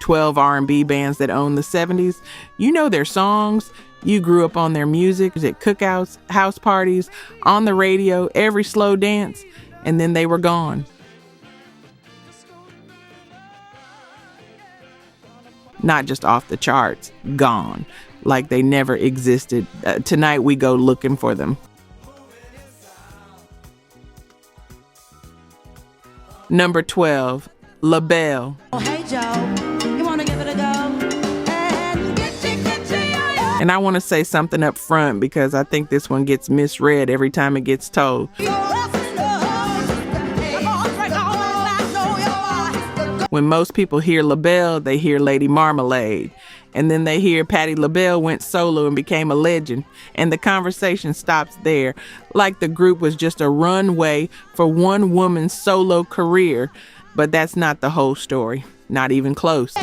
12 R&B bands that owned the 70s. You know their songs. You grew up on their music at cookouts, house parties, on the radio, every slow dance, and then they were gone. Not just off the charts, gone, like they never existed. Tonight we go looking for them. Number 12, Labelle. Oh, hey Joe, you wanna give it a go? And I want to say something up front because I think this one gets misread every time it gets told. When most people hear Labelle, they hear Lady Marmalade. And then they hear Patti LaBelle went solo and became a legend. And the conversation stops there, like the group was just a runway for one woman's solo career. But that's not the whole story, not even close.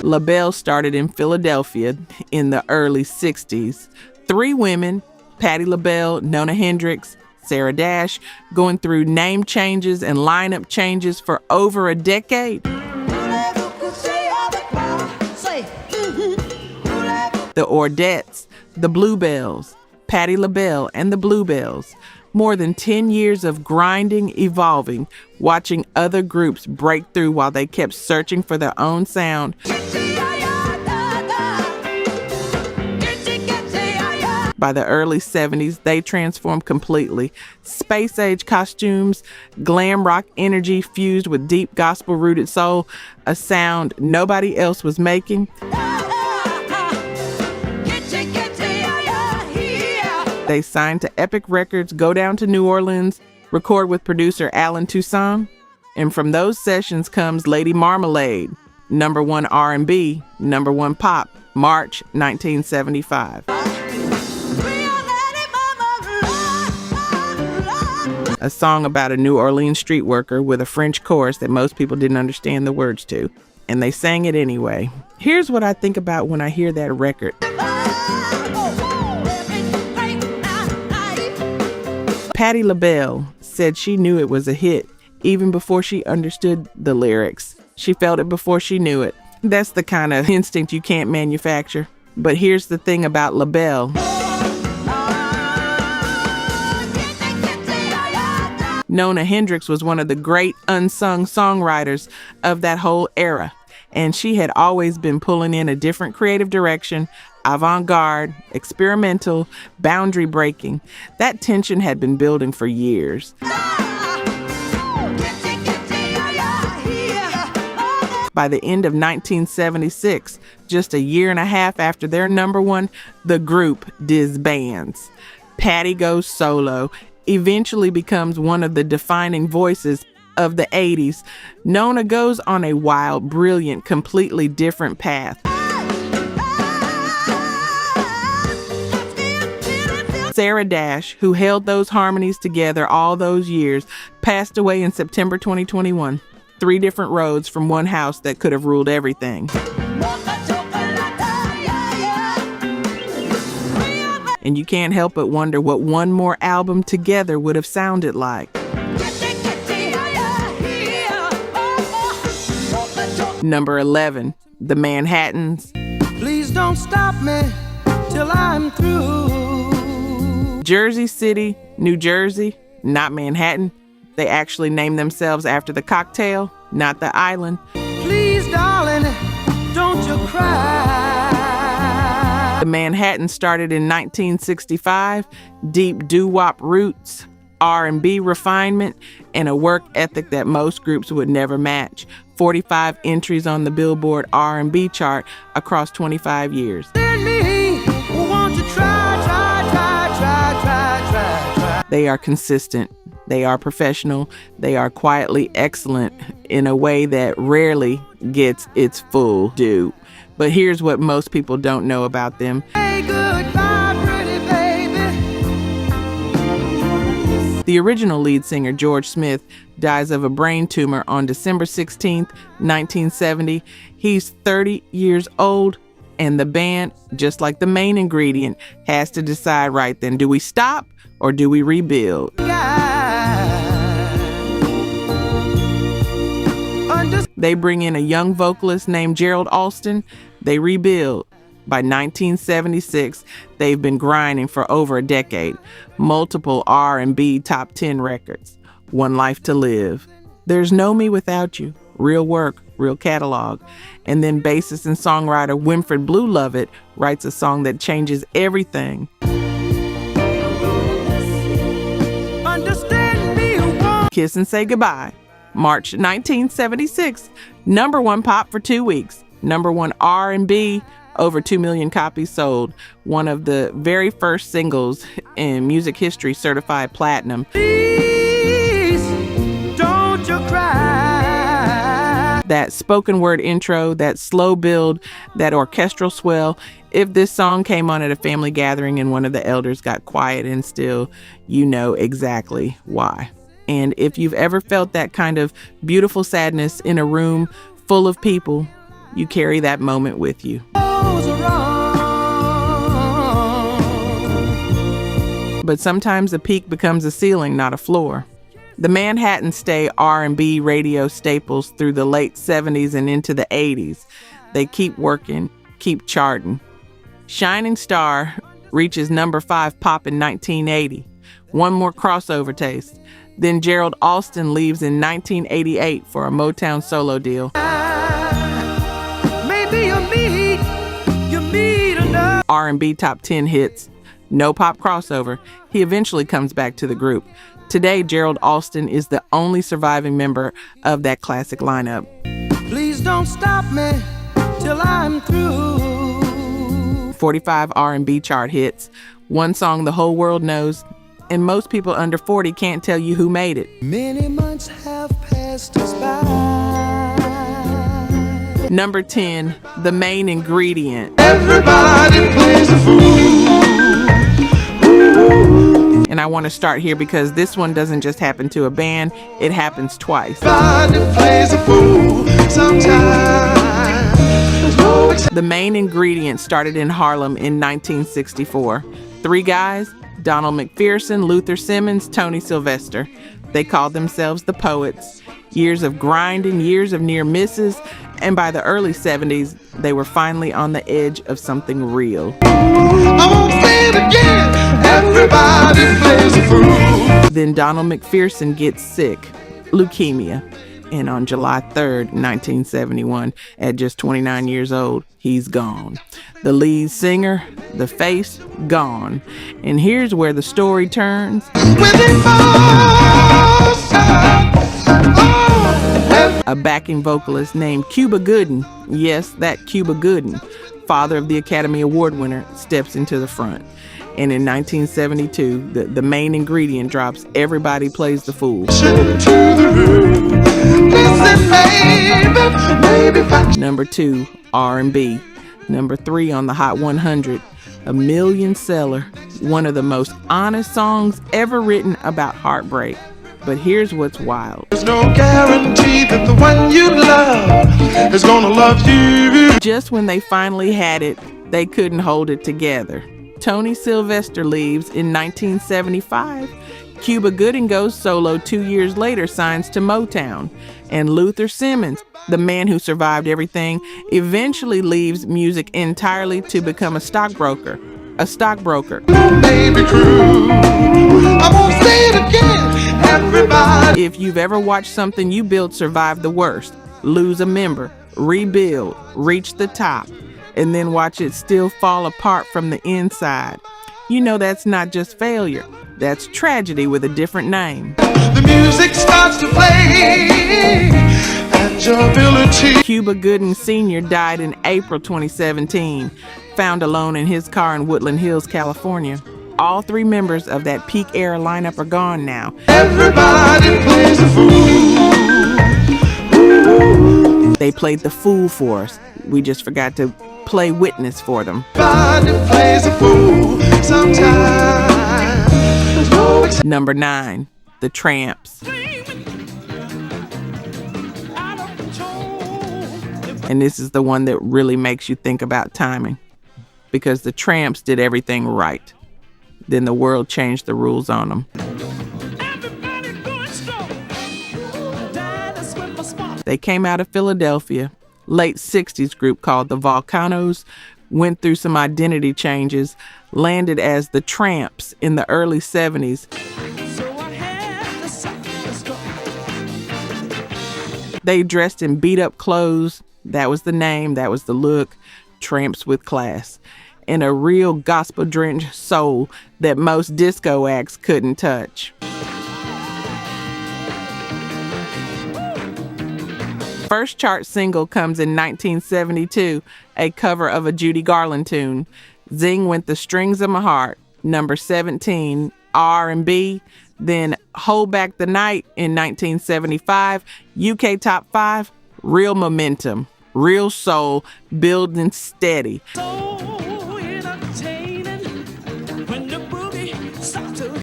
Labelle started in Philadelphia in the early 60s. 3 women, Patti LaBelle, Nona Hendrix, Sarah Dash, going through name changes and lineup changes for over a decade. The Ordettes, the Bluebells, Patti LaBelle and the Bluebells. More than 10 years of grinding, evolving, watching other groups break through while they kept searching for their own sound. By the early 70s, they transformed completely. Space-age costumes, glam rock energy fused with deep gospel-rooted soul, a sound nobody else was making. They signed to Epic Records, go down to New Orleans, record with producer Alan Toussaint. And from those sessions comes Lady Marmalade, number 1 R&B, number 1 pop, March 1975. A song about a New Orleans street worker with a French chorus that most people didn't understand the words to. And they sang it anyway. Here's what I think about when I hear that record. Patti LaBelle said she knew it was a hit even before she understood the lyrics. She felt it before she knew it. That's the kind of instinct you can't manufacture. But here's the thing about Labelle. Nona Hendrix was one of the great unsung songwriters of that whole era. And she had always been pulling in a different creative direction, avant-garde, experimental, boundary breaking. That tension had been building for years. By the end of 1976, just a year and a half after their number 1, the group disbands. Patti goes solo, eventually becomes one of the defining voices of the 80s. Nona goes on a wild, brilliant, completely different path. Sarah Dash, who held those harmonies together all those years, passed away in September 2021. 3 different roads from one house that could have ruled everything. And you can't help but wonder what one more album together would have sounded like. Number 11, the Manhattans. Please don't stop me till I'm through. Jersey City, New Jersey, not Manhattan. They actually named themselves after the cocktail, not the island. Please, darling, don't you cry. The Manhattans started in 1965, deep doo-wop roots, R&B refinement, and a work ethic that most groups would never match. 45 entries on the Billboard R&B chart across 25 years. They are consistent. They are professional. They are quietly excellent in a way that rarely gets its full due. But here's what most people don't know about them. Hey, goodbye, pretty baby. The original lead singer, George Smith, dies of a brain tumor on December 16th, 1970. He's 30 years old, and the band, just like the main ingredient, has to decide right then, do we stop or do we rebuild? They bring in a young vocalist named Gerald Alston. They rebuild. By 1976, they've been grinding for over a decade. Multiple R&B top 10 records. One Life to Live. There's No Me Without You. Real Work, Real Catalog. And then bassist and songwriter Winfred Blue Lovett writes a song that changes everything. Kiss and Say Goodbye. March 1976. Number 1 pop for 2 weeks. Number 1 R&B. Over 2 million copies sold. One of the very first singles in music history certified platinum. Please, don't you cry. That spoken word intro, that slow build, that orchestral swell. If this song came on at a family gathering and one of the elders got quiet and still, you know exactly why. And if you've ever felt that kind of beautiful sadness in a room full of people, you carry that moment with you. But sometimes a peak becomes a ceiling, not a floor. The Manhattan stay R&B radio staples through the late 70s and into the 80s. They keep working, keep charting. Shining Star reaches number 5 pop in 1980. One more crossover taste. Then Gerald Alston leaves in 1988 for a Motown solo deal. Maybe you meet enough. R&B top 10 hits. No pop crossover. He eventually comes back to the group. Today, Gerald Alston is the only surviving member of that classic lineup. Please don't stop me till I'm through. 45 R&B chart hits. One song the whole world knows, and most people under 40 can't tell you who made it. Many months have passed us by. Number 10, The Main Ingredient. Everybody plays a fool. And I want to start here because this one doesn't just happen to a band, it happens twice. Everybody plays a fool sometimes. The Main Ingredient started in Harlem in 1964. 3 guys, Donald McPherson, Luther Simmons, Tony Sylvester. They called themselves the Poets. Years of grinding, years of near misses, and by the early 70s, they were finally on the edge of something real. I won't say it again. Everybody plays a fool. Then Donald McPherson gets sick, leukemia, and on July 3rd, 1971, at just 29 years old, he's gone. The lead singer, the face, gone. And here's where the story turns. A backing vocalist named Cuba Gooding, yes, that Cuba Gooding, father of the Academy Award winner, steps into the front. And in 1972, the Main Ingredient drops Everybody Plays the Fool. Number 2, R&B. Number 3 on the Hot 100, a million seller, one of the most honest songs ever written about heartbreak. But here's what's wild. There's no guarantee that the one you love is gonna love you. Just when they finally had it, they couldn't hold it together. Tony Sylvester leaves in 1975. Cuba Gooding goes solo 2 years later, signs to Motown. And Luther Simmons, the man who survived everything, eventually leaves music entirely to become a stockbroker. Baby crew, I won't say it again. Everybody. If you've ever watched something you built survive the worst, lose a member, rebuild, reach the top, and then watch it still fall apart from the inside, you know that's not just failure. That's tragedy with a different name. The music starts to play, and your ability. Cuba Gooding Sr. died in April 2017, found alone in his car in Woodland Hills, California. All 3 members of that peak era lineup are gone now. Everybody plays a fool. They played the fool for us. We just forgot to play witness for them. Everybody plays a fool sometimes. Number 9, the Trammps. And this is the one that really makes you think about timing, because the Trammps did everything right. Then the world changed the rules on them. They They came out of Philadelphia. Late 60s group called the Volcanoes, went through some identity changes, landed as the Trammps in the early 70s. They dressed in beat-up clothes. That was the name, that was the look. Trammps with class. And a real gospel-drenched soul that most disco acts couldn't touch. First chart single comes in 1972, a cover of a Judy Garland tune. Zing Went the Strings of My Heart, number 17, R&B. Then Hold Back the Night in 1975, UK Top 5, real momentum, real soul, building steady.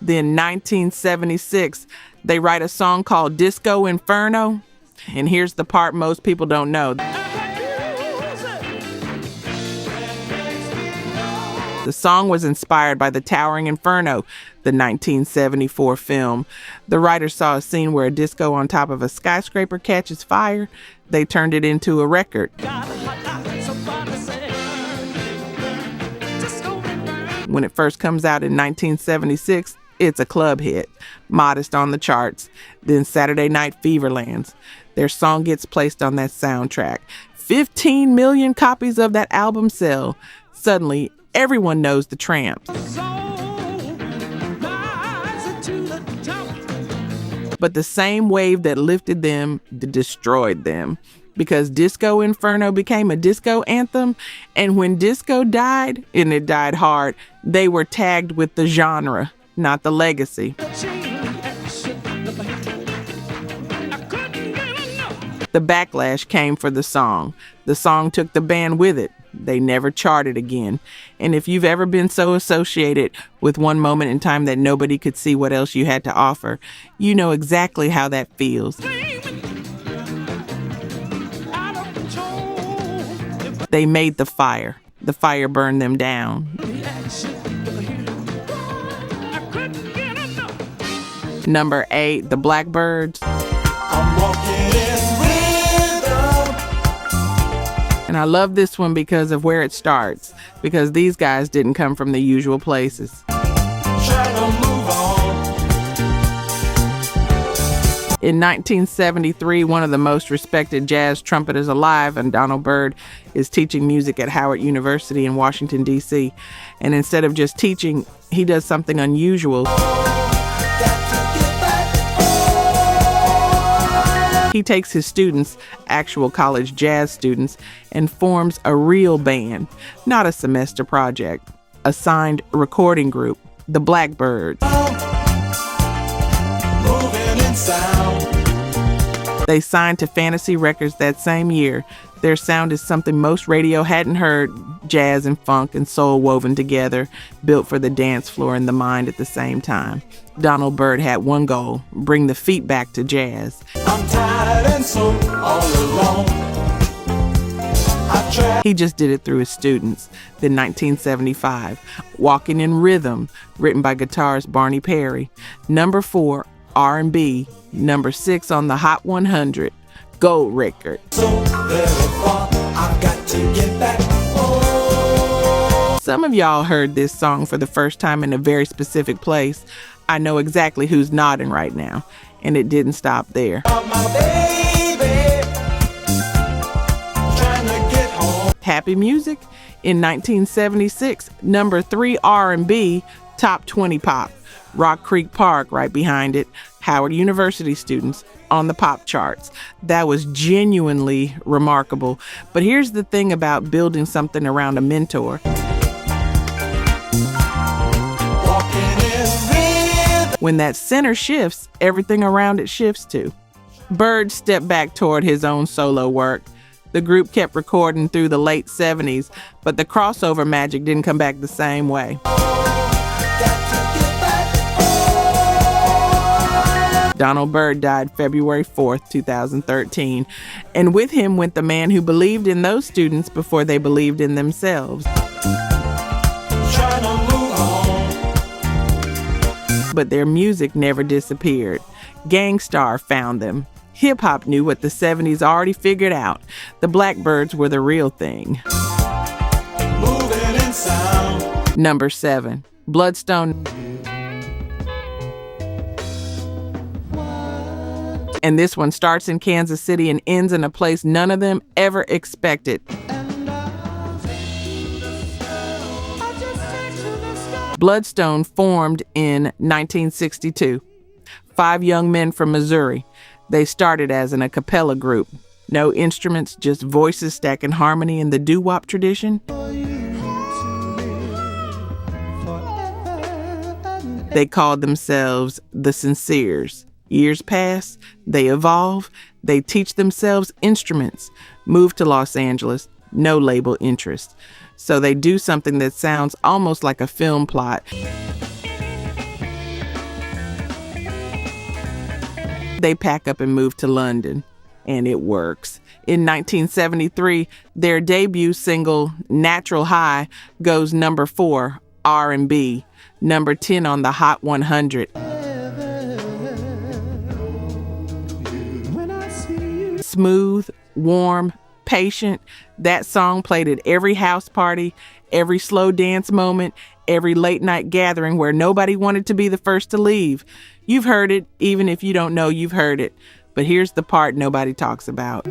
Then 1976, they write a song called Disco Inferno. And here's the part most people don't know. The song was inspired by the Towering Inferno, the 1974 film. The writers saw a scene where a disco on top of a skyscraper catches fire. They turned it into a record. When it first comes out in 1976, it's a club hit, modest on the charts. Then Saturday Night Fever lands. Their song gets placed on that soundtrack. 15 million copies of that album sell. Suddenly, everyone knows the Trammps. But the same wave that lifted them destroyed them, because Disco Inferno became a disco anthem, and when disco died, and it died hard, they were tagged with the genre, not the legacy. The backlash came for the song. The song took the band with it. They never charted again. And if you've ever been so associated with one moment in time that nobody could see what else you had to offer, you know exactly how that feels. They made the fire. The fire burned them down. Number 8, the Blackbyrds. I'm walking in rhythm. And I love this one because of where it starts, because these guys didn't come from the usual places. In 1973, one of the most respected jazz trumpeters alive, and Donald Byrd, is teaching music at Howard University in Washington, D.C. And instead of just teaching, he does something unusual. He takes his students, actual college jazz students, and forms a real band, not a semester project, a signed recording group, the Blackbyrds. They signed to Fantasy Records that same year. Their sound is something most radio hadn't heard, jazz and funk and soul woven together, built for the dance floor and the mind at the same time. Donald Byrd had one goal: bring the feet back to jazz. I'm tired and so all alone. He just did it through his students. Then 1975, Walking in Rhythm, written by guitarist Barney Perry. Number 4, R&B, number 6 on the Hot 100, gold record. So very far, I've got to get back home. Some of y'all heard this song for the first time in a very specific place. I know exactly who's nodding right now, and it didn't stop there. Happy Music in 1976, number 3 R&B, top 20 pop. Rock Creek Park right behind it. Howard University students on the pop charts. That was genuinely remarkable. But here's the thing about building something around a mentor. When that center shifts, everything around it shifts too. Byrd stepped back toward his own solo work. The group kept recording through the late 70s, but the crossover magic didn't come back the same way. Donald Byrd died February 4th, 2013, and with him went the man who believed in those students before they believed in themselves. But their music never disappeared. Gang Starr found them. Hip-hop knew what the 70s already figured out. The Blackbyrds were the real thing. Moving in sound. Number 7, Bloodstone. And this one starts in Kansas City and ends in a place none of them ever expected. Bloodstone formed in 1962. 5 young men from Missouri. They started as an a cappella group. No instruments, just voices stacking harmony in the doo-wop tradition. They called themselves the Sinceres. Years pass, they evolve, they teach themselves instruments, move to Los Angeles, no label interest. So they do something that sounds almost like a film plot. They pack up and move to London, and it works. In 1973, their debut single, Natural High, goes number 4, R&B, number 10 on the Hot 100. Smooth, warm, patient, that song played at every house party, every slow dance moment, every late night gathering where nobody wanted to be the first to leave. You've heard it, even if you don't know you've heard it. But here's the part nobody talks about.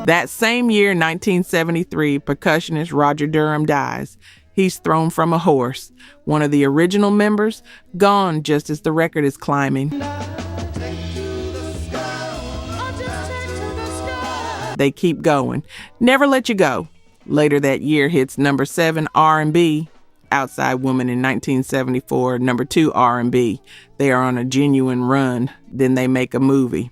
That same year, 1973, percussionist Roger Durham dies. He's thrown from a horse. One of the original members, gone just as the record is climbing. They keep going. Never Let You Go. Later that year hits number 7 R&B. Outside Woman in 1974, number 2 R&B. They are on a genuine run. Then they make a movie.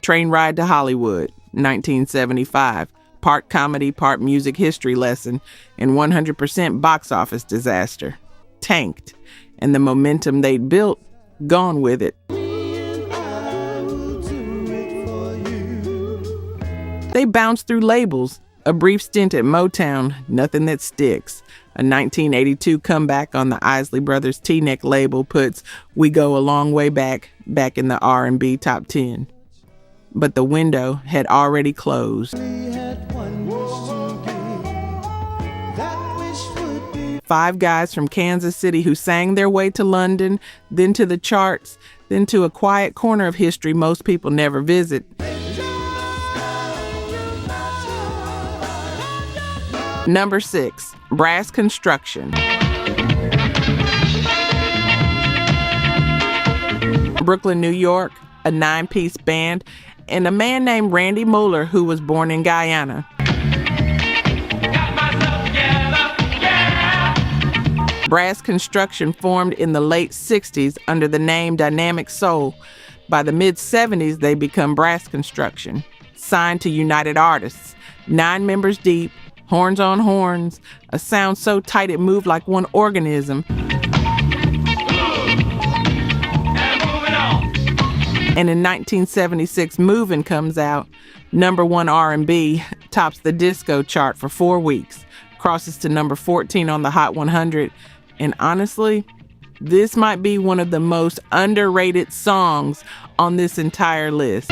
Train Ride to Hollywood, 1975. Part comedy, part music history lesson, and 100% box office disaster. Tanked. And the momentum they'd built, gone with it. They bounced through labels. A brief stint at Motown, nothing that sticks. A 1982 comeback on the Isley Brothers T-Neck label puts We Go a Long Way back in the R&B top 10. But the window had already closed. 5 guys from Kansas City who sang their way to London, then to the charts, then to a quiet corner of history most people never visit. Number 6, Brass Construction. Brooklyn, New York, a 9-piece band, and a man named Randy Mueller who was born in Guyana. Brass Construction formed in the late 60s under the name Dynamic Soul. By the mid-70s, they become Brass Construction. Signed to United Artists, 9 members deep, horns on horns, a sound so tight it moved like one organism. And in 1976, Movin' comes out, number 1 R&B, tops the disco chart for 4 weeks, crosses to number 14 on the Hot 100, and honestly, this might be one of the most underrated songs on this entire list.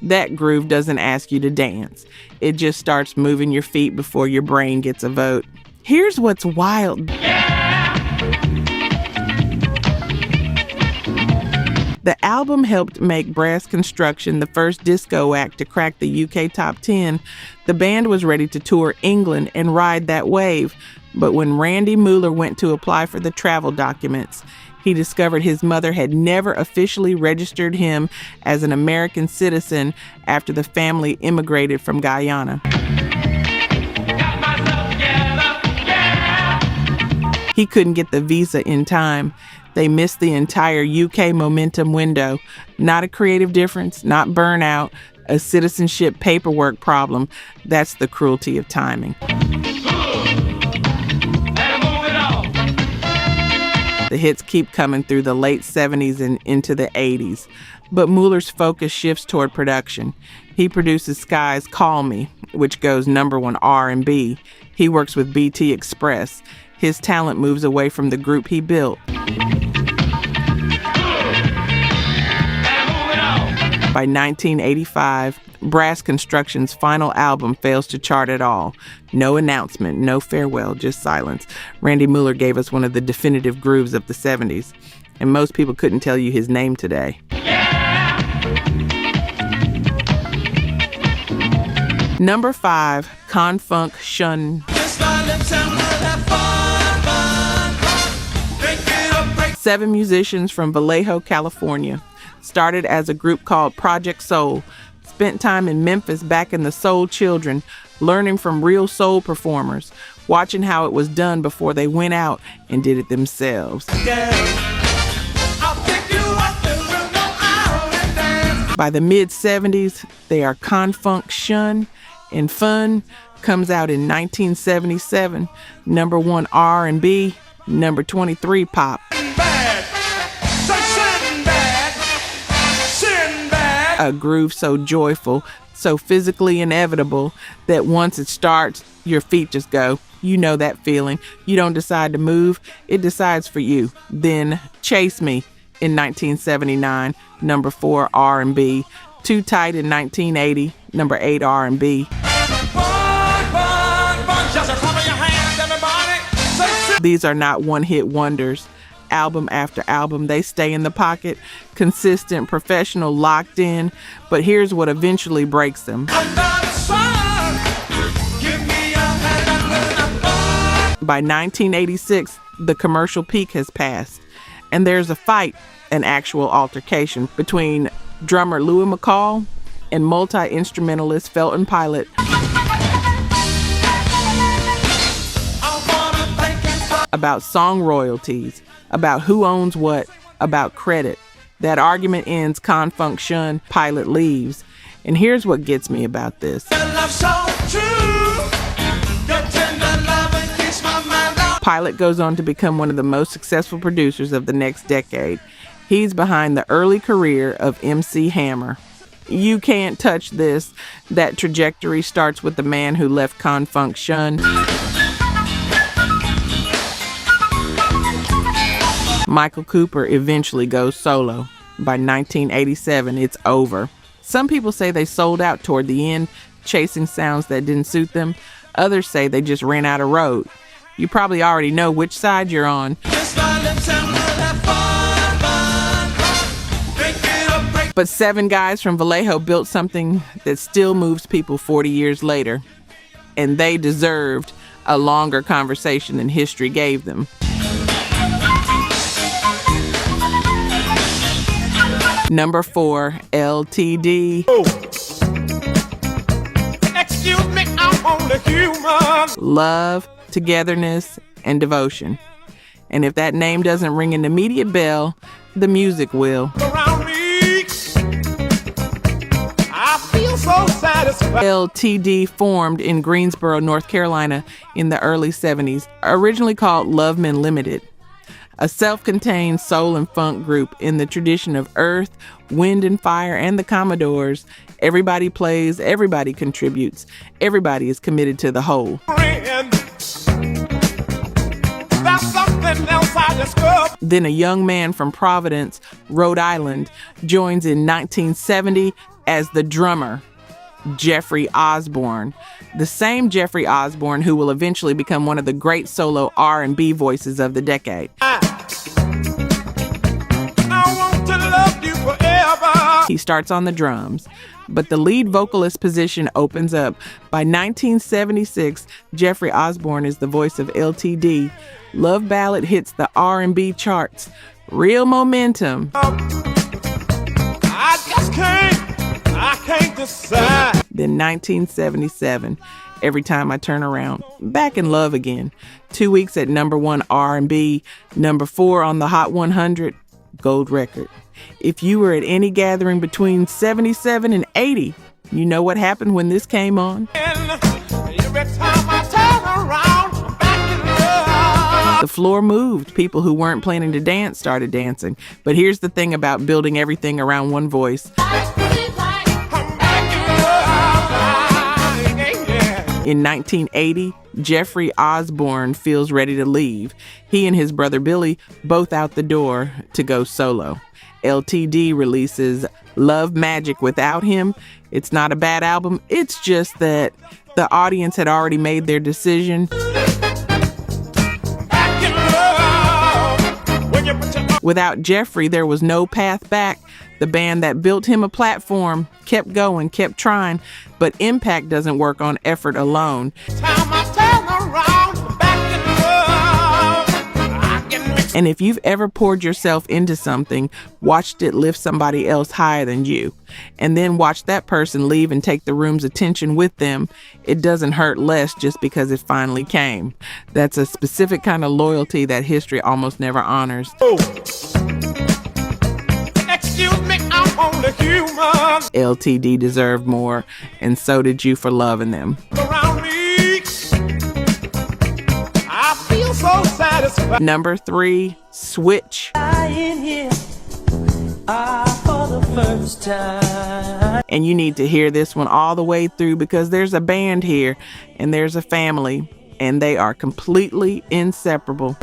That groove doesn't ask you to dance. It just starts moving your feet before your brain gets a vote. Here's what's wild. The album helped make Brass Construction the first disco act to crack the UK top 10. The band was ready to tour England and ride that wave. But when Randy Mueller went to apply for the travel documents, he discovered his mother had never officially registered him as an American citizen after the family immigrated from Guyana. He couldn't get the visa in time. They missed the entire UK momentum window. Not a creative difference, not burnout, a citizenship paperwork problem. That's the cruelty of timing. The hits keep coming through the late 70s and into the 80s. But Muller's focus shifts toward production. He produces Sky's Call Me, which goes #1 R&B. He works with BT Express. His talent moves away from the group he built. By 1985, Brass Construction's final album fails to chart at all. No announcement, no farewell, just silence. Randy Muller gave us one of the definitive grooves of the 70s, and most people couldn't tell you his name today. Number 5, Funk Shun. 7 musicians from Vallejo, California. Started as a group called Project Soul. Spent time in Memphis backing the Soul Children, learning from real soul performers, watching how it was done before they went out and did it themselves. By the mid-70s, they are Funk Shun, and Fun comes out in 1977, #1 R&B, #23 pop. A groove so joyful, so physically inevitable that once it starts, your feet just go. You know that feeling. You don't decide to move, it decides for you. Then Chase Me in 1979, #4 R&B. Too Tight in 1980, #8 R&B. These are not one-hit wonders. Album after album, they stay in the pocket, consistent, professional, locked in. But here's what eventually breaks them. By 1986, the commercial peak has passed, and there's a fight, an actual altercation, between drummer Louis McCall and multi-instrumentalist Felton Pilot. About song royalties, about who owns what, about credit. That argument ends, Funk Shun, Pilot leaves. And here's what gets me about this. Pilot goes on to become one of the most successful producers of the next decade. He's behind the early career of MC Hammer. You Can't Touch This. That trajectory starts with the man who left Funk Shun. Michael Cooper eventually goes solo. By 1987, it's over. Some people say they sold out toward the end, chasing sounds that didn't suit them. Others say they just ran out of road. You probably already know which side you're on. But 7 guys from Vallejo built something that still moves people 40 years later. And they deserved a longer conversation than history gave them. Number 4, L.T.D. Oh. Excuse me, I'm only human. Love, togetherness, and devotion. And if that name doesn't ring an immediate bell, the music will. Around me, I feel so satisfied. L.T.D. formed in Greensboro, North Carolina in the early 70s, originally called Love Men Limited. A self-contained soul and funk group in the tradition of Earth, Wind and Fire, and the Commodores. Everybody plays, everybody contributes, everybody is committed to the whole. Then a young man from Providence, Rhode Island, joins in 1970 as the drummer, Jeffrey Osborne. The same Jeffrey Osborne who will eventually become one of the great solo R&B voices of the decade. I want to love you forever. He starts on the drums, but the lead vocalist position opens up. By 1976, Jeffrey Osborne is the voice of L.T.D. Love Ballad hits the R&B charts. Real momentum. I can't decide. Then 1977, Every Time I Turn Around, back in love again. 2 weeks at #1 R&B, #4 on the Hot 100, gold record. If you were at any gathering between 77 and 80, you know what happened when this came on. Every time I turn around, back in love. The floor moved. People who weren't planning to dance started dancing. But here's the thing about building everything around one voice. In 1980, Jeffrey Osborne feels ready to leave. He and his brother Billy both out the door to go solo. L.T.D. releases Love Magic without him. It's not a bad album. It's just that the audience had already made their decision. Without Jeffrey, there was no path back. The band that built him a platform kept going, kept trying, but impact doesn't work on effort alone. And if you've ever poured yourself into something, watched it lift somebody else higher than you, and then watched that person leave and take the room's attention with them, it doesn't hurt less just because it finally came. That's a specific kind of loyalty that history almost never honors. Oh. Excuse me, I'm only human. L.T.D. deserved more, and so did you for loving them. Around me, I feel so satisfied. Number 3, Switch. In here, for the first time. And you need to hear this one all the way through because there's a band here and there's a family and they are completely inseparable.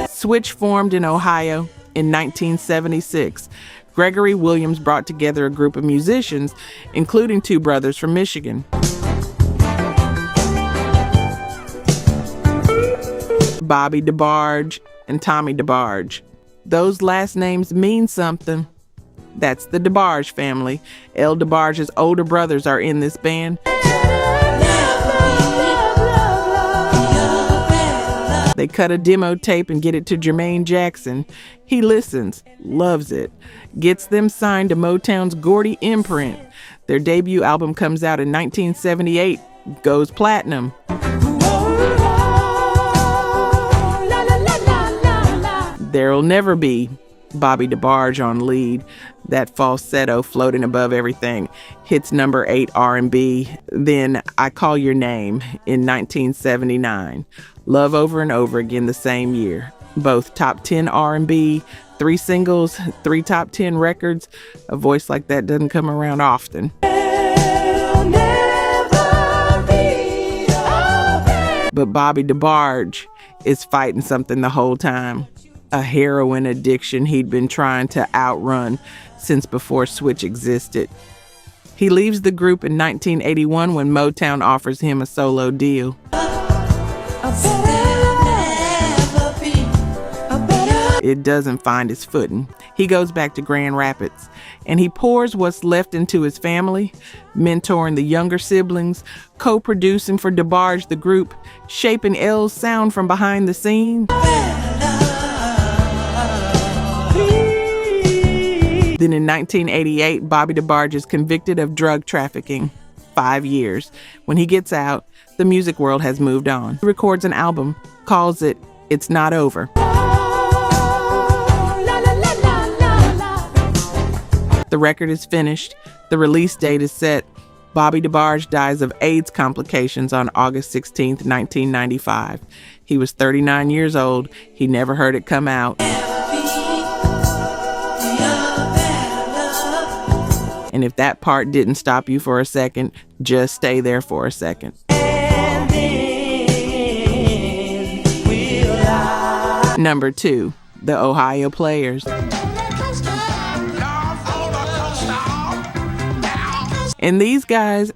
Switch formed in Ohio in 1976. Gregory Williams brought together a group of musicians, including 2 brothers from Michigan. Bobby DeBarge and Tommy DeBarge. Those last names mean something. That's the DeBarge family. L. DeBarge's older brothers are in this band. They cut a demo tape and get it to Jermaine Jackson. He listens, loves it, gets them signed to Motown's Gordy imprint. Their debut album comes out in 1978, goes platinum. There'll never be Bobby DeBarge on lead. That falsetto floating above everything hits number 8 R&B. Then I Call Your Name in 1979. Love Over and Over Again the same year. Both top 10 R&B, 3 singles, 3 top 10 records. A voice like that doesn't come around often. But Bobby DeBarge is fighting something the whole time. A heroin addiction he'd been trying to outrun since before Switch existed. He leaves the group in 1981 when Motown offers him a solo deal. It doesn't find his footing. He goes back to Grand Rapids and he pours what's left into his family, mentoring the younger siblings, co-producing for DeBarge the group, shaping L's sound from behind the scenes. Then in 1988, Bobby DeBarge is convicted of drug trafficking. 5 years. When he gets out, the music world has moved on. He records an album, calls it It's Not Over. The record is finished. The release date is set. Bobby DeBarge dies of AIDS complications on August 16, 1995. He was 39 years old. He never heard it come out. And if that part didn't stop you for a second, just stay there for a second. Number 2, the Ohio Players. And these guys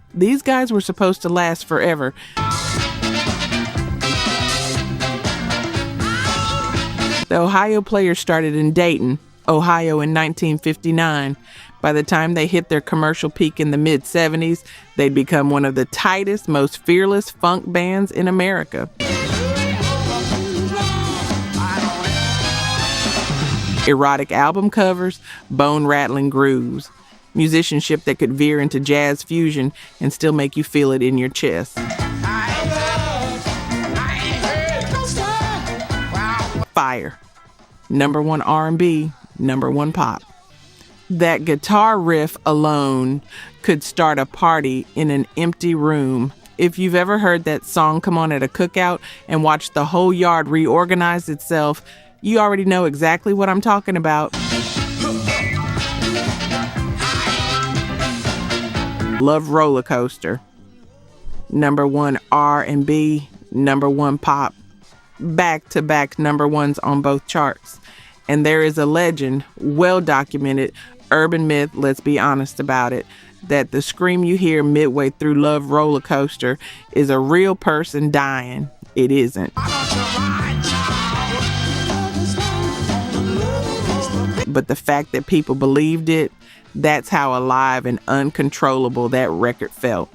were supposed to last forever. The Ohio Players started in Dayton, Ohio in 1959. By the time they hit their commercial peak in the mid-70s, they'd become one of the tightest, most fearless funk bands in America. Erotic album covers, bone-rattling grooves. Musicianship that could veer into jazz fusion and still make you feel it in your chest. Fire. Number 1 R&B, number 1 pop. That guitar riff alone could start a party in an empty room If you've ever heard that song come on at a cookout and watched the whole yard reorganize itself, you already know exactly what I'm talking about. Love Roller Coaster. Number 1 R&B, number 1 pop. Back-to-back number 1s on both charts. And there is a legend, well-documented, urban myth, let's be honest about it, that the scream you hear midway through Love Roller Coaster is a real person dying. It isn't. But the fact that people believed it, that's how alive and uncontrollable that record felt.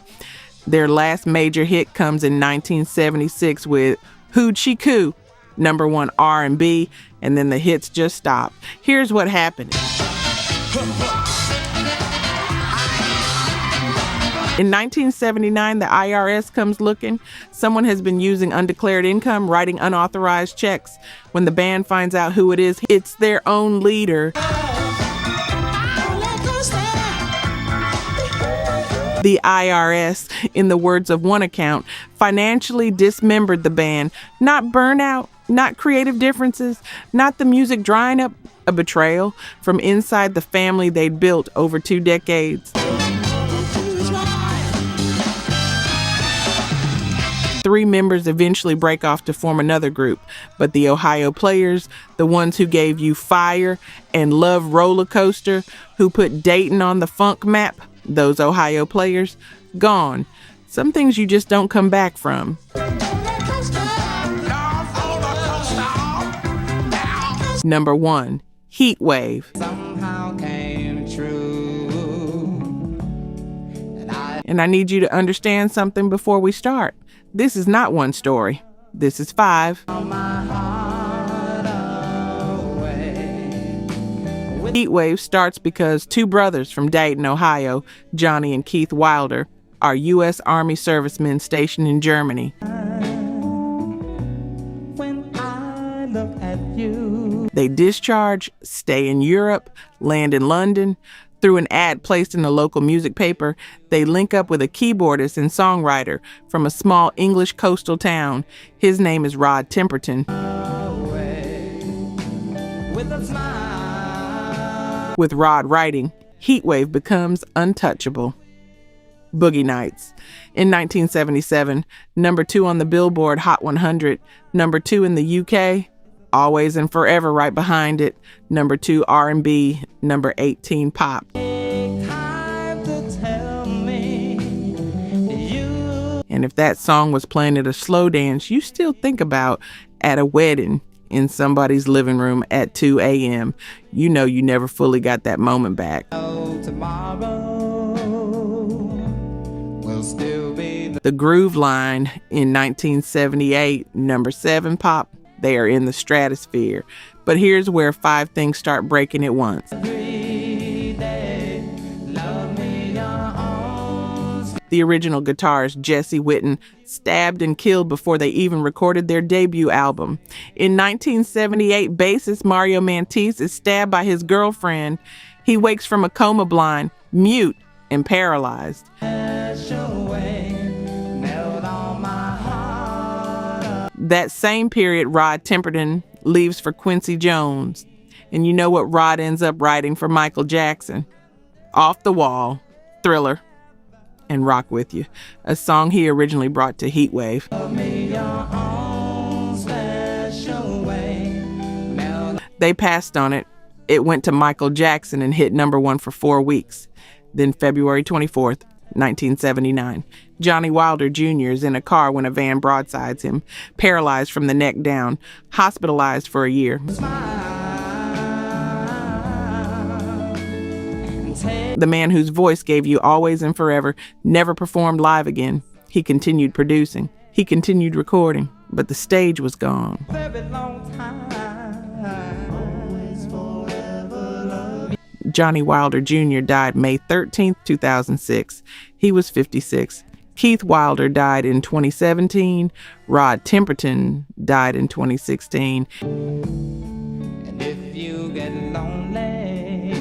Their last major hit comes in 1976 with Hoochie Coo, number 1 R&B, and then the hits just stopped. Here's what happened. In 1979, the IRS comes looking. Someone has been using undeclared income, writing unauthorized checks. When the band finds out who it is, it's their own leader. The IRS, in the words of one account, financially dismembered the band. Not burnout, not creative differences, not the music drying up, a betrayal from inside the family they'd built over 2 decades. 3 members eventually break off to form another group, but the Ohio Players, the ones who gave you Fire and Love Roller Coaster, who put Dayton on the funk map, those Ohio Players, gone. Some things you just don't come back from. Number 1, Heatwave. Somehow came true. And I need you to understand something before we start. This is not one story. This is 5. Heatwave starts because 2 brothers from Dayton, Ohio, Johnny and Keith Wilder, are U.S. Army servicemen stationed in Germany. When I look at you. They discharge, stay in Europe, land in London. Through an ad placed in a local music paper, they link up with a keyboardist and songwriter from a small English coastal town. His name is Rod Temperton. With Rod writing, Heatwave becomes untouchable. Boogie Nights. In 1977, number 2 on the Billboard Hot 100, number 2 in the UK, Always and Forever right behind it, number 2 R&B, number 18 pop. And if that song was playing at a slow dance, you still think about at a wedding in somebody's living room at 2 a.m. You know you never fully got that moment back. The Groove Line in 1978, number 7 pop. They are in the stratosphere. But here's where 5 things start breaking at once. The original guitarist Jesse Whitten stabbed and killed before they even recorded their debut album. In 1978, bassist Mario Mantis is stabbed by his girlfriend. He wakes from a coma blind, mute, and paralyzed. That same period, Rod Temperton leaves for Quincy Jones. And you know what Rod ends up writing for Michael Jackson? Off the Wall, Thriller, and Rock With You, a song he originally brought to Heatwave. They passed on it. It went to Michael Jackson and hit number 1 for 4 weeks. Then February 24th, 1979. Johnny Wilder Jr. is in a car when a van broadsides him, paralyzed from the neck down, hospitalized for a year. The man whose voice gave you Always and Forever never performed live again. He continued producing. He continued recording, but the stage was gone. Johnny Wilder Jr. died May 13, 2006. He was 56. Keith Wilder died in 2017. Rod Temperton died in 2016. And if you get lonely,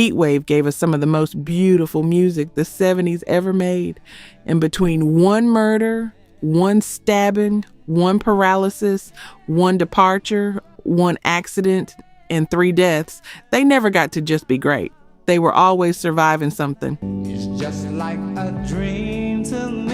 Heatwave gave us some of the most beautiful music the 70s ever made. And between one murder, one stabbing, one paralysis, one departure, one accident, and 3 deaths, they never got to just be great. They were always surviving something. It's just like a dream to me.